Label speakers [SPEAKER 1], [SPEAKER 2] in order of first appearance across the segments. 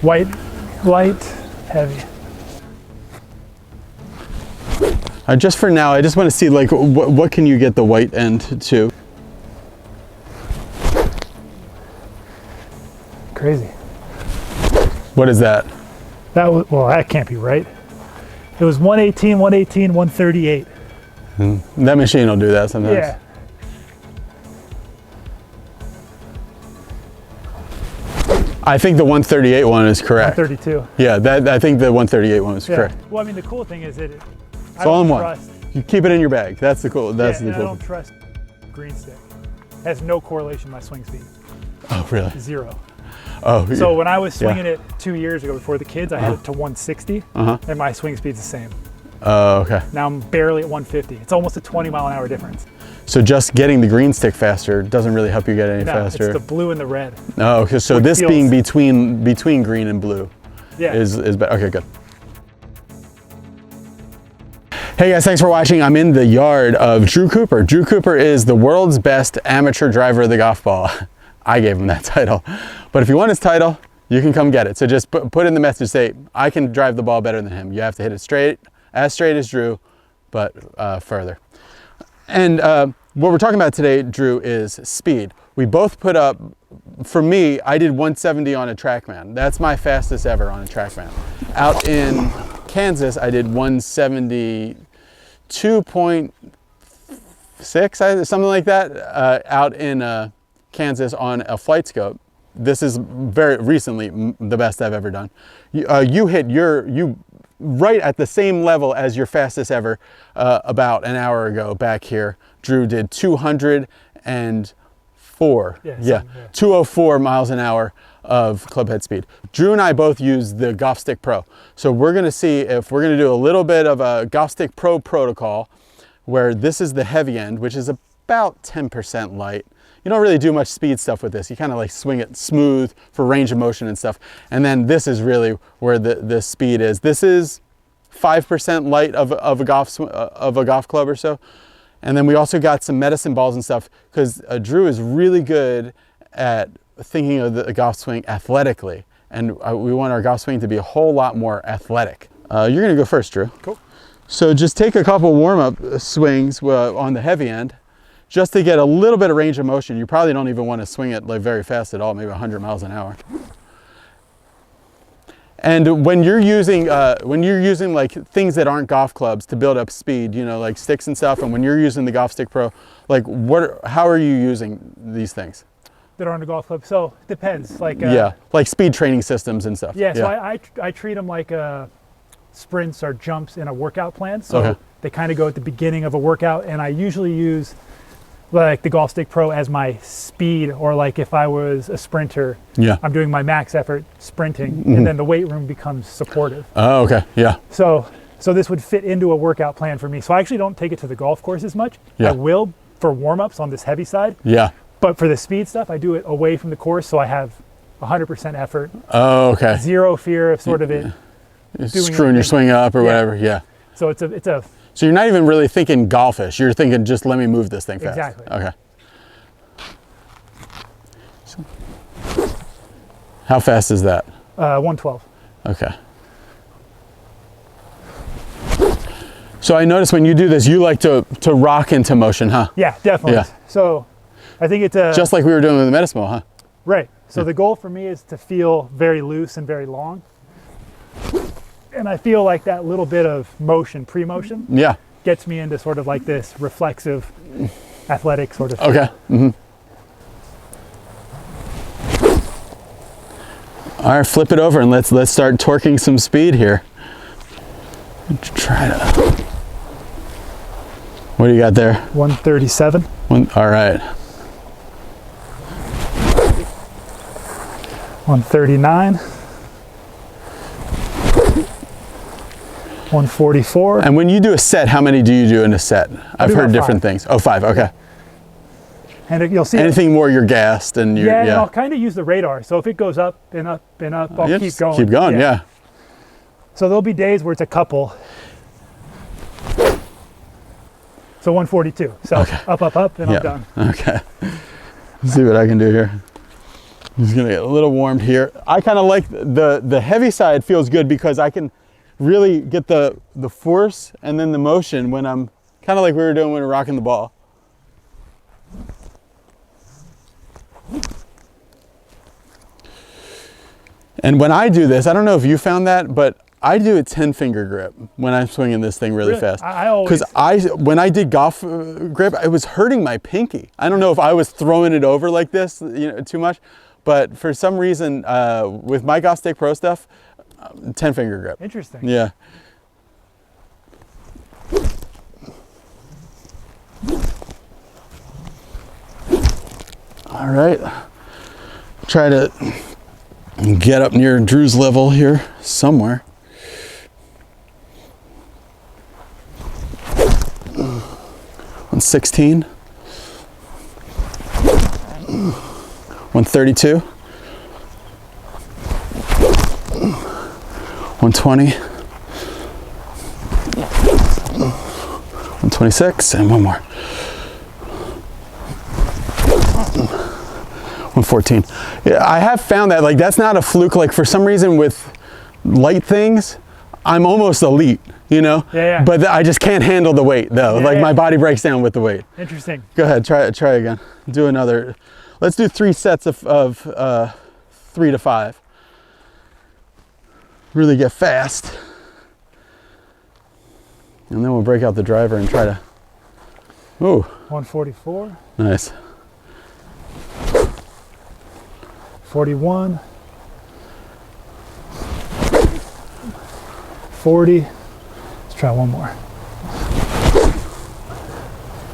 [SPEAKER 1] White, light, heavy.
[SPEAKER 2] Just for now, I just want to see like what can you get the white end to?
[SPEAKER 1] Crazy.
[SPEAKER 2] What is that?
[SPEAKER 1] That was, well, that can't be right. It was 118, 118, 138.
[SPEAKER 2] That machine will do that sometimes.
[SPEAKER 1] Yeah.
[SPEAKER 2] I think the 138 one is correct.
[SPEAKER 1] 132.
[SPEAKER 2] Yeah, I think the 138 one was correct.
[SPEAKER 1] Well, I mean, the cool thing is that
[SPEAKER 2] It's all in one. You keep it in your bag. That's the cool. That's the cool.
[SPEAKER 1] I don't trust green stick. It has no correlation with my swing speed.
[SPEAKER 2] Oh, really?
[SPEAKER 1] 0.
[SPEAKER 2] Oh.
[SPEAKER 1] So when I was swinging it 2 years ago before the kids, I had it to 160, and my swing speed's the same.
[SPEAKER 2] Oh, okay.
[SPEAKER 1] Now I'm barely at 150. It's almost a 20-mile-an-hour difference.
[SPEAKER 2] So just getting the green stick faster doesn't really help you get any faster.
[SPEAKER 1] It's the blue and the red.
[SPEAKER 2] Oh, okay. So this being between green and blue is better. Okay, good. Hey guys, thanks for watching. I'm in the yard of Drew Cooper. Drew Cooper is the world's best amateur driver of the golf ball. I gave him that title. But if you want his title, you can come get it. So just put in the message, say, I can drive the ball better than him. You have to hit it straight as Drew, but further. And what we're talking about today, Drew, is speed. We both put up, for me, I did 170 on a TrackMan. That's my fastest ever on a TrackMan. Out in Kansas, I did 172.6, something like that, out in Kansas on a flight scope. This is very recently the best I've ever done. You hit you right at the same level as your fastest ever about an hour ago back here. Drew did 204. Yeah, 204 miles an hour of club head speed. Drew and I both use the Golf Stick Pro. So we're gonna see if we're gonna do a little bit of a Golf Stick Pro protocol where this is the heavy end, which is about 10% light. You don't really do much speed stuff with this. You kind of like swing it smooth for range of motion and stuff. And then this is really where the speed is. This is 5% light of a golf club or so. And then we also got some medicine balls and stuff because Drew is really good at thinking of the golf swing athletically. And we want our golf swing to be a whole lot more athletic. You're gonna go first, Drew.
[SPEAKER 1] Cool.
[SPEAKER 2] So just take a couple warm-up swings on the heavy end, just to get a little bit of range of motion. You probably don't even want to swing it like very fast at all, maybe 100 miles an hour. And when you're using like things that aren't golf clubs to build up speed, you know, like sticks and stuff, and when you're using the Golf Stick Pro, like how are you using these things?
[SPEAKER 1] That aren't a golf club, so it depends. Like
[SPEAKER 2] like speed training systems and stuff.
[SPEAKER 1] Yeah, so I treat them like sprints or jumps in a workout plan. So they kind of go at the beginning of a workout, and I usually use like the Golf Stick Pro as my speed, or like if I was a sprinter, I'm doing my max effort sprinting, and then the weight room becomes supportive.
[SPEAKER 2] Oh, okay, yeah.
[SPEAKER 1] So this would fit into a workout plan for me. So I actually don't take it to the golf course as much.
[SPEAKER 2] Yeah.
[SPEAKER 1] I will for warm-ups on this heavy side.
[SPEAKER 2] Yeah.
[SPEAKER 1] But for the speed stuff, I do it away from the course, so I have 100% effort.
[SPEAKER 2] Oh, okay.
[SPEAKER 1] Zero fear of sort of it.
[SPEAKER 2] Screwing your swing up or whatever, yeah.
[SPEAKER 1] So it's a.
[SPEAKER 2] So you're not even really thinking golfish. You're thinking, just let me move this thing fast.
[SPEAKER 1] Exactly.
[SPEAKER 2] Okay. How fast is that?
[SPEAKER 1] 112.
[SPEAKER 2] Okay. So I notice when you do this, you like to rock into motion, huh?
[SPEAKER 1] Yeah, definitely.
[SPEAKER 2] Yeah.
[SPEAKER 1] So I think it's
[SPEAKER 2] just like we were doing with the medicine ball, huh?
[SPEAKER 1] Right. So the goal for me is to feel very loose and very long. And I feel like that little bit of motion, pre-motion, gets me into sort of like this reflexive, athletic sort of thing.
[SPEAKER 2] Okay. All right, flip it over and let's start torquing some speed here. Try to. What do you got there?
[SPEAKER 1] 137.
[SPEAKER 2] All right.
[SPEAKER 1] 139. 144.
[SPEAKER 2] And when you do a set, how many do you do in a set? I've heard different things. Oh, 5, okay.
[SPEAKER 1] And you'll see
[SPEAKER 2] anything more, you're gassed and you're,
[SPEAKER 1] and I'll kind of use the radar. So if it goes up and up and up, I'll keep going.
[SPEAKER 2] Keep going, yeah.
[SPEAKER 1] So there'll be days where it's a couple. So 142. So up, and I'm done.
[SPEAKER 2] Okay. Let's see what I can do here. I'm just gonna get a little warmed here. I kind of like the heavy side feels good because I can really get the force and then the motion when I'm kind of like we were doing when we were rocking the ball. And when I do this, I don't know if you found that, but I do a 10-finger grip when I'm swinging this thing really fast.
[SPEAKER 1] I always,
[SPEAKER 2] because when I did golf grip, it was hurting my pinky. I don't know if I was throwing it over like this, too much, but for some reason, with my Golf Stick Pro stuff, 10-finger grip.
[SPEAKER 1] Interesting.
[SPEAKER 2] Yeah. All right. Try to get up near Drew's level here somewhere. On 16. 132. 120. 126 and one more. 114. Yeah, I have found that like that's not a fluke. Like for some reason with light things, I'm almost elite,
[SPEAKER 1] Yeah.
[SPEAKER 2] But I just can't handle the weight though.
[SPEAKER 1] Yeah,
[SPEAKER 2] like
[SPEAKER 1] yeah.
[SPEAKER 2] my body breaks down with the weight.
[SPEAKER 1] Interesting.
[SPEAKER 2] Go ahead, try again. Do another. Let's do 3 sets of 3 to 5. Really get fast. And then we'll break out the driver and try to. Ooh.
[SPEAKER 1] 144.
[SPEAKER 2] Nice.
[SPEAKER 1] 41. 40. Let's try one more.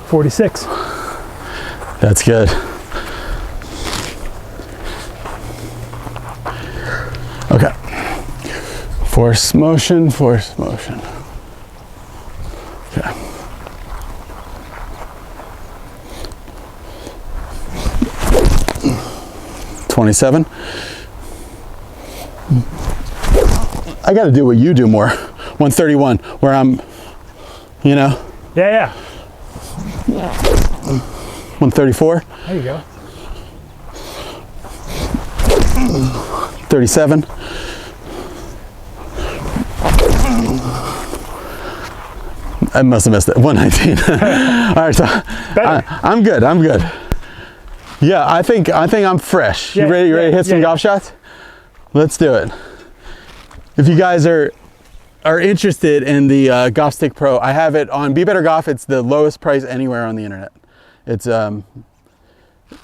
[SPEAKER 1] 46.
[SPEAKER 2] That's good. Okay. Force motion, force motion. Okay. $27. I got to do what you do more. 131, where I'm,
[SPEAKER 1] Yeah.
[SPEAKER 2] 134.
[SPEAKER 1] There you go.
[SPEAKER 2] 37. I must have missed it. 119. All right, so I'm good. Yeah, I think I'm fresh.
[SPEAKER 1] Yeah,
[SPEAKER 2] you ready to hit some golf shots? Let's do it. If you guys are interested in the Golf Stick Pro, I have it on Be Better Golf. It's the lowest price anywhere on the internet. It's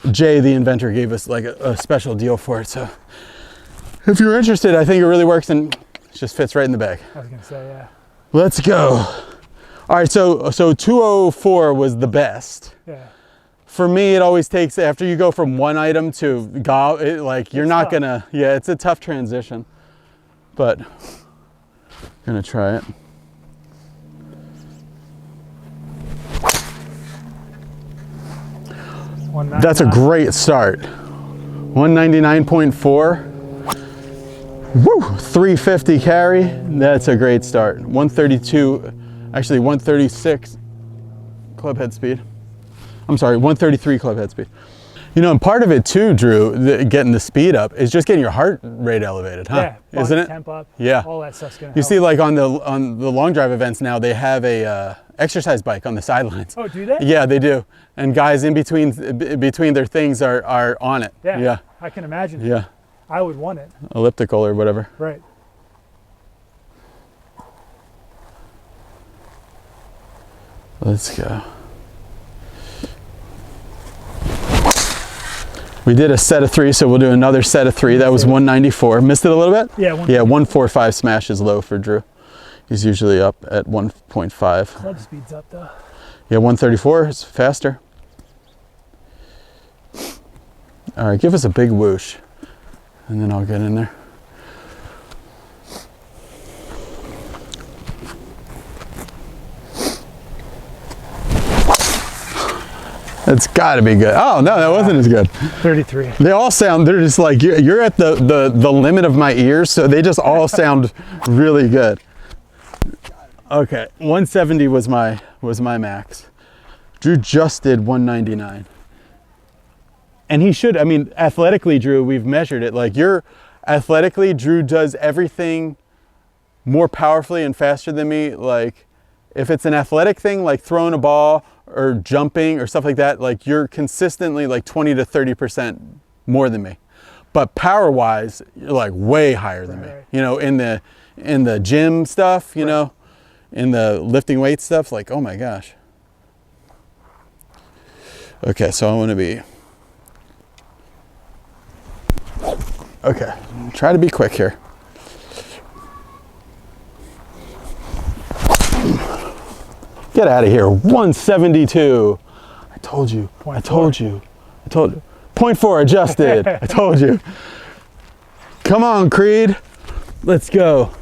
[SPEAKER 2] Jay, the inventor, gave us like a special deal for it. So if you're interested, I think it really works and it just fits right in the bag.
[SPEAKER 1] I was gonna say, yeah.
[SPEAKER 2] Let's go. All right, so 204 was the best.
[SPEAKER 1] Yeah.
[SPEAKER 2] For me, it always takes, after you go from one item to golf, you're not gonna, it's a tough transition, but I'm gonna try it. That's a great start. 199.4. Woo! 350 carry. That's a great start. 132, actually 136 club head speed. I'm sorry, 133 club head speed. And part of it too, Drew, getting the speed up is just getting your heart rate elevated, huh?
[SPEAKER 1] Yeah,
[SPEAKER 2] isn't it?
[SPEAKER 1] Temp up.
[SPEAKER 2] Yeah.
[SPEAKER 1] All that stuff's gonna help.
[SPEAKER 2] You see, like on the long drive events now, they have a exercise bike on the sidelines.
[SPEAKER 1] Oh, do they?
[SPEAKER 2] Yeah, they do. And guys in between their things are on it.
[SPEAKER 1] Yeah. I can imagine.
[SPEAKER 2] Yeah.
[SPEAKER 1] I would want it.
[SPEAKER 2] Elliptical or whatever.
[SPEAKER 1] Right.
[SPEAKER 2] Let's go. We did a set of 3, so we'll do another set of 3. That was 194. Missed it a little bit?
[SPEAKER 1] Yeah.
[SPEAKER 2] 145 smash is low for Drew. He's usually up at 1.5.
[SPEAKER 1] Club speed's up though.
[SPEAKER 2] Yeah, 134 is faster. All right, give us a big whoosh, and then I'll get in there. It's got to be good. Oh, no, that wasn't as good.
[SPEAKER 1] 33.
[SPEAKER 2] They all sound, they're just like, you're at the limit of my ears, so they just all sound really good. Okay, 170 was my max. Drew just did 199. And he should, I mean, athletically, Drew, we've measured it. Like athletically, Drew does everything more powerfully and faster than me. Like if it's an athletic thing, like throwing a ball or jumping or stuff like that, like you're consistently like 20 to 30% more than me. But power wise, you're like way higher than me. You know, in the gym stuff, you know, in the lifting weight stuff, like, oh my gosh. Okay, so I want to be, okay, try to be quick here. Get out of here, 172. I told you, I told you, I told you. 0.4 adjusted, I told you. Come on, Creed, let's go.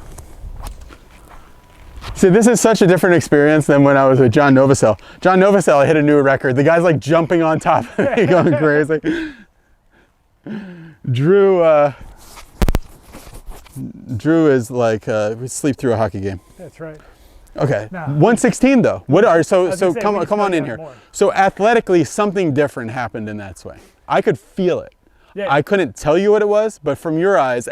[SPEAKER 2] See, this is such a different experience than when I was with John Novosel. John Novosel hit a new record. The guy's like jumping on top of me, going crazy. Drew is like, we sleep through a hockey game.
[SPEAKER 1] That's right.
[SPEAKER 2] Okay, no. 116 though. What are, so come on in here.
[SPEAKER 1] More.
[SPEAKER 2] So athletically, something different happened in that swing. I could feel it. Yeah. I couldn't tell you what it was, but from your eyes,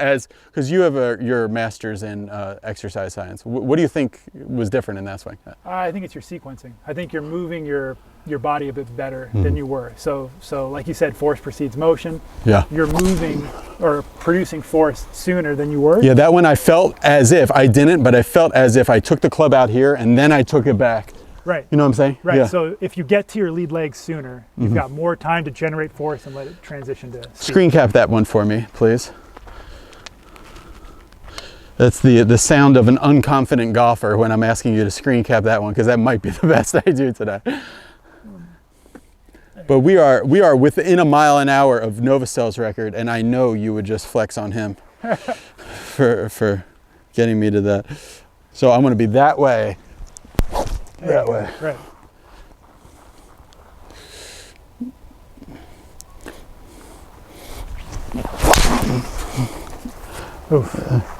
[SPEAKER 2] because you have your master's in exercise science, what do you think was different in that swing?
[SPEAKER 1] I think it's your sequencing. I think you're moving your body a bit better than you were. So like you said, force precedes motion. Yeah. You're moving or producing force sooner than you were.
[SPEAKER 2] Yeah, that one I felt as if, I didn't, but I felt as if I took the club out here and then I took it back.
[SPEAKER 1] Right.
[SPEAKER 2] You know what I'm saying?
[SPEAKER 1] Right.
[SPEAKER 2] Yeah.
[SPEAKER 1] So if you get to your lead leg sooner, you've got more time to generate force and let it transition to speed.
[SPEAKER 2] Screen cap that one for me, please. That's the sound of an unconfident golfer when I'm asking you to screen cap that one, because that might be the best I do today. But we are within a mile an hour of Novosel's record, and I know you would just flex on him for getting me to that. So I'm going to be that way. That way.
[SPEAKER 1] Right. Oof.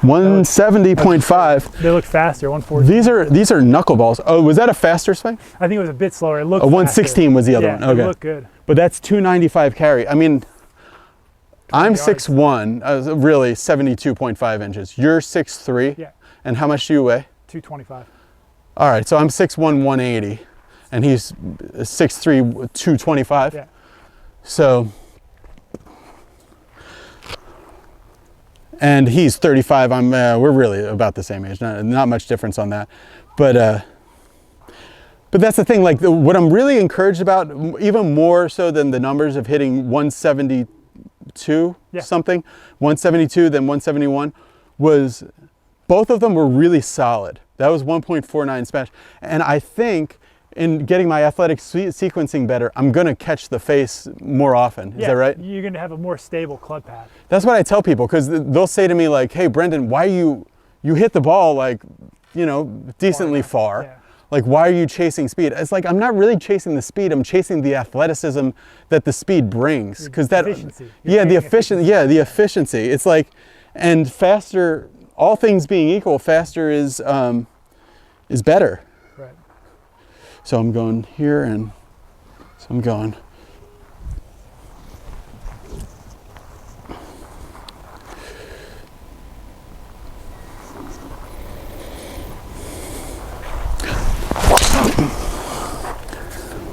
[SPEAKER 2] 170.5.
[SPEAKER 1] They look faster. 140.
[SPEAKER 2] These are knuckleballs. Oh, was that a faster swing?
[SPEAKER 1] I think it was a bit slower. It looked.
[SPEAKER 2] 116 was the other one. Okay.
[SPEAKER 1] It looked good.
[SPEAKER 2] But that's 295 carry. I mean, I'm 6'1", really 72.5 inches. You're 6'3". Yeah. And how much do you weigh?
[SPEAKER 1] 225.
[SPEAKER 2] All right, so I'm 6'1", 180, and he's 6'3", 225. Yeah. So, and he's 35. We're really about the same age. Not much difference on that, but that's the thing. Like what I'm really encouraged about, even more so than the numbers of hitting 172 something, 172 then 171, was both of them were really solid. That was 1.49 smash. And I think in getting my athletic sequencing better, I'm going to catch the face more often. Is that right?
[SPEAKER 1] You're going to have a more stable club path.
[SPEAKER 2] That's what I tell people, because they'll say to me like, hey, Brendan, why you hit the ball like, you know, decently far. Yeah. Like, why are you chasing speed? It's like, I'm not really chasing the speed. I'm chasing the athleticism that the speed brings. Because that,
[SPEAKER 1] efficiency.
[SPEAKER 2] The efficiency. It's like, and faster, all things being equal, faster is better.
[SPEAKER 1] Right.
[SPEAKER 2] So I'm going here, and so I'm going.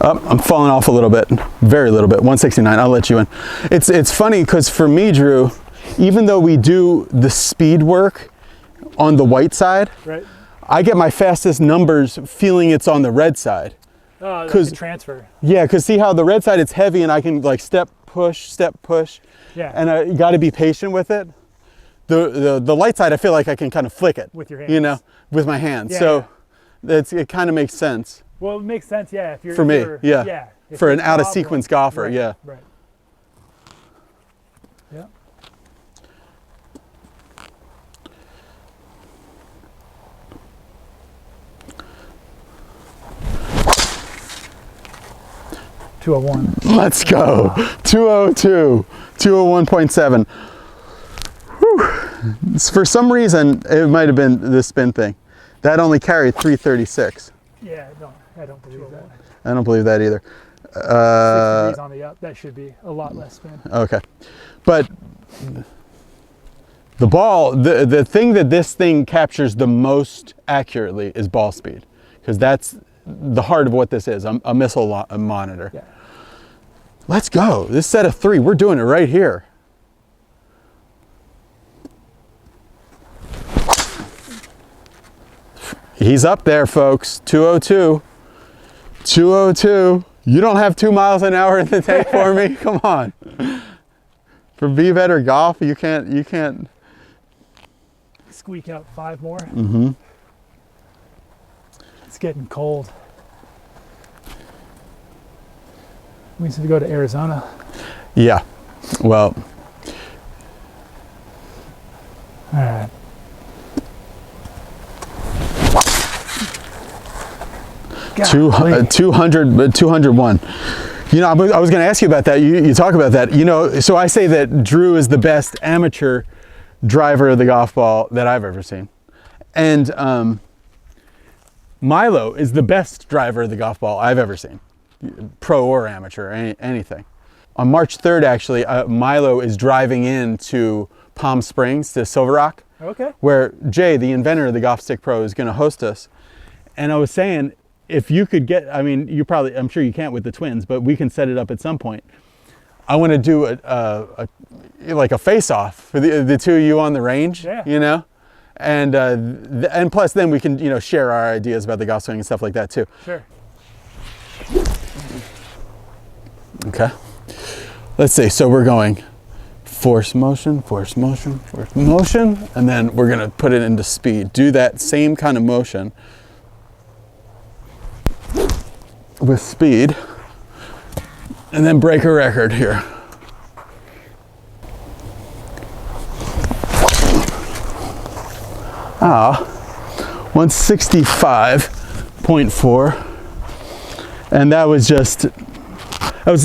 [SPEAKER 2] Oh, I'm falling off a little bit, very little bit, 169, I'll let you in. It's funny because for me, Drew, even though we do the speed work on the white side, right, I get my fastest numbers feeling it's on the red side.
[SPEAKER 1] Oh, that's the transfer.
[SPEAKER 2] Yeah, because see how the red side, it's heavy and I can like step, push. Yeah. And I got to be patient with it. The light side, I feel like I can kind of flick it.
[SPEAKER 1] With your hands.
[SPEAKER 2] You know, with my hands. Yeah, so it kind of makes sense.
[SPEAKER 1] Well, it makes sense, yeah. If you're,
[SPEAKER 2] for me, yeah. For an out-of-sequence golfer,
[SPEAKER 1] right,
[SPEAKER 2] yeah.
[SPEAKER 1] Right. Yeah. .201.
[SPEAKER 2] Let's go. 202. 201.7. Whew. For some reason, it might have been the spin thing. That only carried 336.
[SPEAKER 1] Yeah, I don't believe that.
[SPEAKER 2] I don't believe that either.
[SPEAKER 1] 6 degrees on the up. That should be a lot less spin.
[SPEAKER 2] Okay. But the ball, the thing that this thing captures the most accurately is ball speed, because that's the heart of what this is, a missile monitor.
[SPEAKER 1] Yeah.
[SPEAKER 2] Let's go. This set of 3, we're doing it right here. He's up there, folks. 202. 202. You don't have 2 miles an hour in the tank for me? Come on. For Be Better Golf, you can't.
[SPEAKER 1] Squeak out 5 more.
[SPEAKER 2] Mm-hmm.
[SPEAKER 1] It's getting cold. We need to go to Arizona.
[SPEAKER 2] Yeah. Well.
[SPEAKER 1] All right. God,
[SPEAKER 2] 201. You know, I was going to ask you about that. You talk about that. You know, so I say that Drew is the best amateur driver of the golf ball that I've ever seen. And Milo is the best driver of the golf ball I've ever seen, pro or amateur, anything. On March 3rd, actually, Milo is driving into Palm Springs to Silver Rock,
[SPEAKER 1] okay,
[SPEAKER 2] where Jay, the inventor of the Golf Stick Pro, is going to host us. And I was saying, if you could get, I mean, I'm sure you can't with the twins, but we can set it up at some point. I want to do like a face-off for the 2 of you on the range,
[SPEAKER 1] yeah.
[SPEAKER 2] You know? And plus then we can, you know, share our ideas about the golf swing and stuff like that too.
[SPEAKER 1] Sure.
[SPEAKER 2] Okay. Let's see, so we're going force motion, force motion, force motion, and then we're gonna put it into speed. Do that same kind of motion with speed, and then break a record here. Ah, 165.4, and that was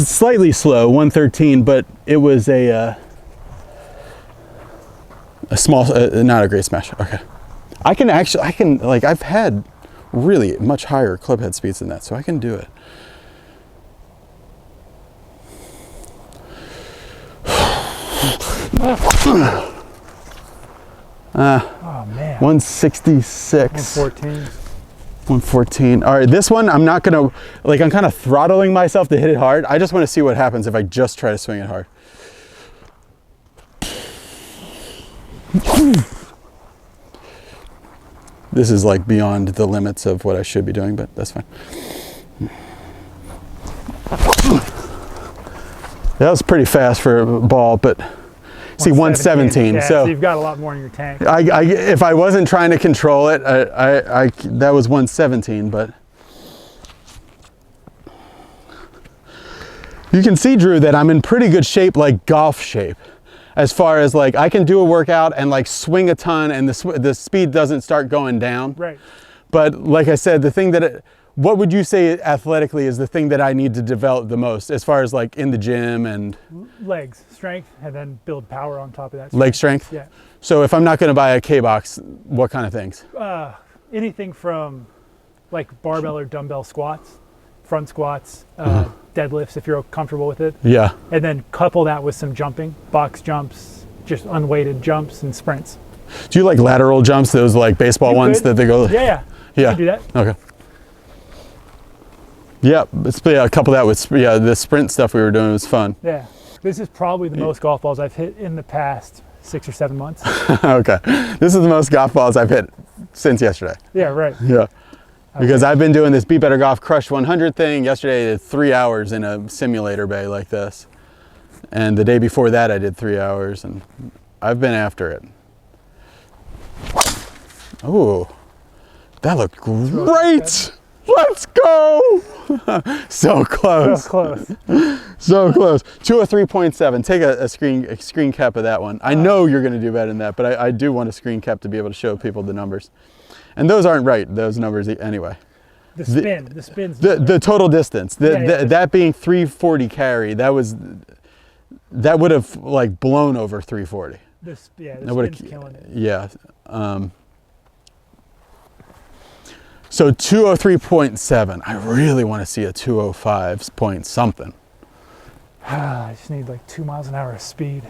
[SPEAKER 2] slightly slow, 113, but it was a small, not a great smash. Okay, I can like, I've had really much higher club head speeds than that, so I can do it.
[SPEAKER 1] Oh man.
[SPEAKER 2] 166.
[SPEAKER 1] 114.
[SPEAKER 2] 114. All right, this one I'm not gonna, like, I'm kind of throttling myself to hit it hard. I just want to see what happens if I just try to swing it hard. This is like beyond the limits of what I should be doing, but that's fine. That was pretty fast for a ball, but see, 117.
[SPEAKER 1] Yeah,
[SPEAKER 2] so
[SPEAKER 1] you've got a lot more in your tank.
[SPEAKER 2] If I wasn't trying to control it, that was 117, but you can see, Drew, that I'm in pretty good shape, like golf shape, as far as like I can do a workout and like swing a ton and the speed doesn't start going down.
[SPEAKER 1] Right.
[SPEAKER 2] But like I said, the thing what would you say athletically is the thing that I need to develop the most, as far as like in the gym and
[SPEAKER 1] legs strength, and then build power on top of that.
[SPEAKER 2] Leg strength?
[SPEAKER 1] Yeah.
[SPEAKER 2] So if I'm not going to buy a K-box, what kind of things?
[SPEAKER 1] Anything from like barbell or dumbbell squats, front squats, deadlifts if you're comfortable with it.
[SPEAKER 2] Yeah.
[SPEAKER 1] And then couple that with some jumping, box jumps, just unweighted jumps and sprints.
[SPEAKER 2] Do you like lateral jumps, those like baseball ones that they go?
[SPEAKER 1] Yeah.
[SPEAKER 2] Yeah.
[SPEAKER 1] You can do that.
[SPEAKER 2] Okay. Yeah, couple that with the sprint stuff we were doing was fun.
[SPEAKER 1] Yeah. This is probably the most golf balls I've hit in the past 6 or 7 months.
[SPEAKER 2] Okay. This is the most golf balls I've hit since yesterday.
[SPEAKER 1] Yeah, right.
[SPEAKER 2] Yeah. Because I've been doing this Be Better Golf Crush 100 thing. Yesterday I did 3 hours in a simulator bay like this. And the day before that I did 3 hours, and I've been after it. Ooh, that looked great. Let's go. So close.
[SPEAKER 1] So close.
[SPEAKER 2] So close. 203.7. Take a screen cap of that one. I know you're going to do better than that, but I do want a screen cap to be able to show people the numbers. And those aren't right, those numbers anyway.
[SPEAKER 1] The spin's
[SPEAKER 2] the total distance. That being 340 carry, that would have like blown over 340.
[SPEAKER 1] The spin's killing it.
[SPEAKER 2] Yeah. So 203.7. I really want to see a 205 point something.
[SPEAKER 1] I just need like 2 miles an hour of speed.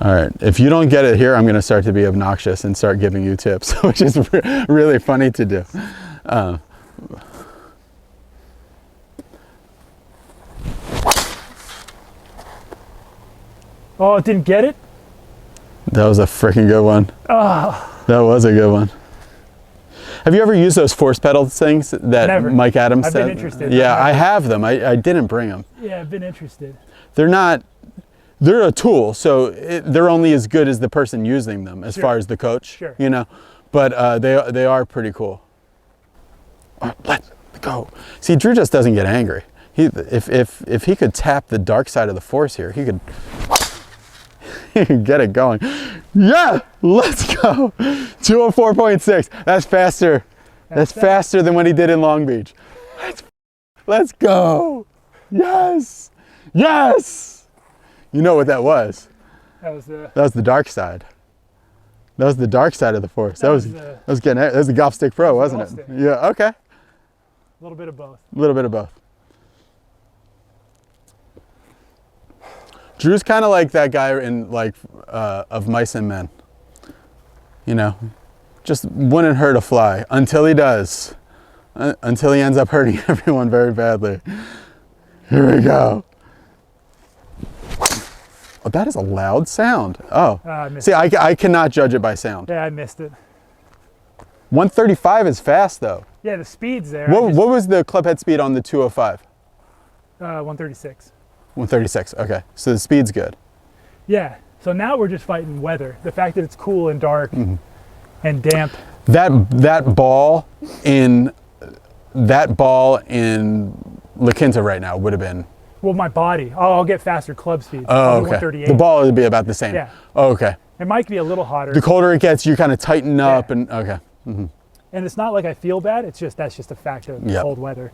[SPEAKER 2] All right, if you don't get it here, I'm going to start to be obnoxious and start giving you tips, which is really funny to do.
[SPEAKER 1] Oh, it didn't get it?
[SPEAKER 2] That was a freaking good one.
[SPEAKER 1] Oh.
[SPEAKER 2] That was a good one. Have you ever used those force pedal things that
[SPEAKER 1] Never.
[SPEAKER 2] Mike Adams
[SPEAKER 1] I've
[SPEAKER 2] said?
[SPEAKER 1] been interested.
[SPEAKER 2] Yeah, I have them. I didn't bring them.
[SPEAKER 1] Yeah, I've been interested.
[SPEAKER 2] They're a tool, so they're only as good as the person using them as far as the coach,
[SPEAKER 1] Sure.
[SPEAKER 2] you know, but they are pretty cool. Let's go. See, Drew just doesn't get angry. If he could tap the dark side of the force here, he could get it going. Yeah, let's go. 204.6. That's faster. That's faster than what he did in Long Beach. Let's go. Yes. Yes. You know what that was?
[SPEAKER 1] That was
[SPEAKER 2] the dark side. That was the dark side of the force. That was the Golf Stick Pro, wasn't it? Yeah. Okay.
[SPEAKER 1] A little bit of both.
[SPEAKER 2] A little bit of both. Drew's kind of like that guy in of Mice and Men. You know, just wouldn't hurt a fly until he does. Until he ends up hurting everyone very badly. Here we go. Oh, that is a loud sound. Oh, see, I cannot judge it by sound.
[SPEAKER 1] Yeah, I missed it.
[SPEAKER 2] 135 is fast though.
[SPEAKER 1] Yeah, the speed's there.
[SPEAKER 2] What was the club head speed on the 205?
[SPEAKER 1] 136.
[SPEAKER 2] 136, okay. So the speed's good.
[SPEAKER 1] Yeah, so now we're just fighting weather. The fact that it's cool and dark and damp.
[SPEAKER 2] That ball in La Quinta right now would have been.
[SPEAKER 1] Well, my body. I'll get faster club speed.
[SPEAKER 2] Oh, okay.
[SPEAKER 1] 138.
[SPEAKER 2] The ball would be about the same.
[SPEAKER 1] Yeah.
[SPEAKER 2] Oh, okay.
[SPEAKER 1] It might be a little hotter.
[SPEAKER 2] The colder it gets, you kind of tighten up and okay.
[SPEAKER 1] And it's not like I feel bad. It's just that's just a fact of cold weather.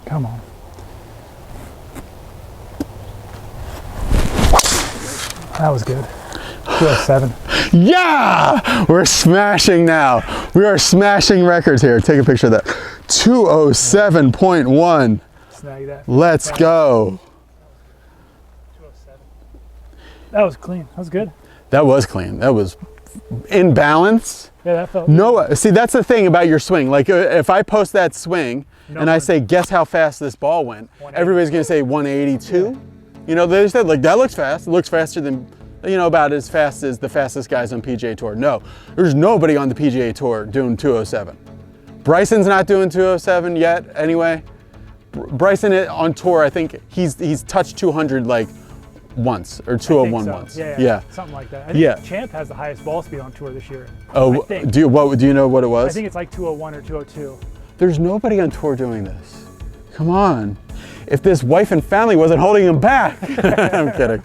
[SPEAKER 1] Come on. That was good. 207.
[SPEAKER 2] Yeah! We're smashing now. We are smashing records here. Take a picture of that. 207.1.
[SPEAKER 1] Snag that.
[SPEAKER 2] Let's go.
[SPEAKER 1] 207. That was clean. That was good.
[SPEAKER 2] That was clean. That was in balance.
[SPEAKER 1] Yeah, that felt
[SPEAKER 2] good. See, that's the thing about your swing. Like if I post that swing and I say, guess how fast this ball went, everybody's going to say 182. Yeah. You know, they said, like, that looks fast. It looks faster than, you know, about as fast as the fastest guys on PGA Tour. No, there's nobody on the PGA Tour doing 207. Bryson's not doing 207 yet anyway. Bryson on tour, I think he's touched 200 like once or 201 once.
[SPEAKER 1] Yeah, something like that. I think Champ has the highest ball speed on tour this year.
[SPEAKER 2] Oh, do you know what it was?
[SPEAKER 1] I think it's like 201 or 202.
[SPEAKER 2] There's nobody on tour doing this. Come on. If this wife and family wasn't holding him back. I'm kidding.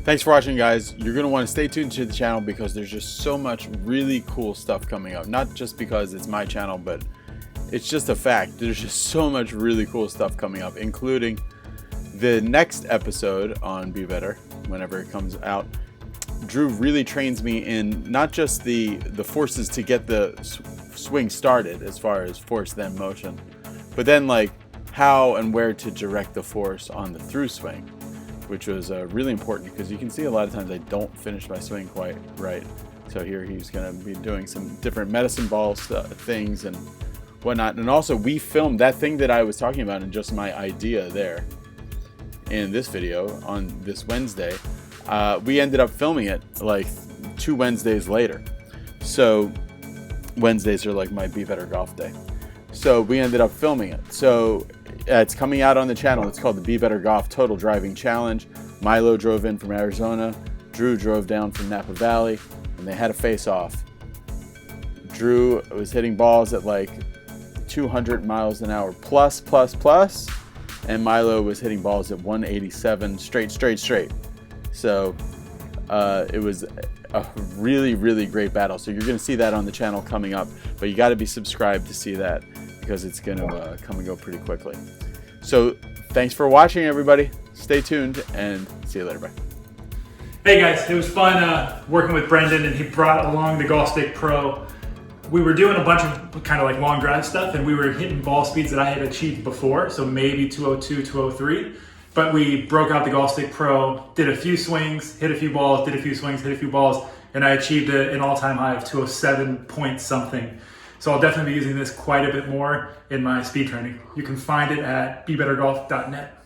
[SPEAKER 2] Thanks for watching, guys. You're going to want to stay tuned to the channel because there's just so much really cool stuff coming up. Not just because it's my channel, but it's just a fact. There's just so much really cool stuff coming up, including the next episode on Be Better, whenever it comes out. Drew really trains me in not just the forces to get the swing started as far as force then motion, but then like how and where to direct the force on the through swing, which was really important because you can see a lot of times I don't finish my swing quite right. So here he's going to be doing some different medicine ball things and whatnot. And also we filmed that thing that I was talking about and just my idea there in this video on this Wednesday. We ended up filming it like 2 Wednesdays later. So Wednesdays are like my Be Better Golf Day. So we ended up filming it. So it's coming out on the channel. It's called the Be Better Golf Total Driving Challenge. Milo drove in from Arizona. Drew drove down from Napa Valley, and they had a face-off. Drew was hitting balls at like 200 miles an hour plus, and Milo was hitting balls at 187 straight. So it was a really, really great battle. So you're going to see that on the channel coming up, but you got to be subscribed to see that because it's going to come and go pretty quickly. So thanks for watching, everybody. Stay tuned and see you later. Bye.
[SPEAKER 1] Hey guys, it was fun working with Brendan, and he brought along the Golf Stick Pro. We were doing a bunch of kind of like long drive stuff, and we were hitting ball speeds that I had achieved before, so maybe 202, 203. But we broke out the Golf Stick Pro, did a few swings, hit a few balls, did a few swings, hit a few balls, and I achieved an all-time high of 207 point something. So I'll definitely be using this quite a bit more in my speed training. You can find it at bebettergolf.net.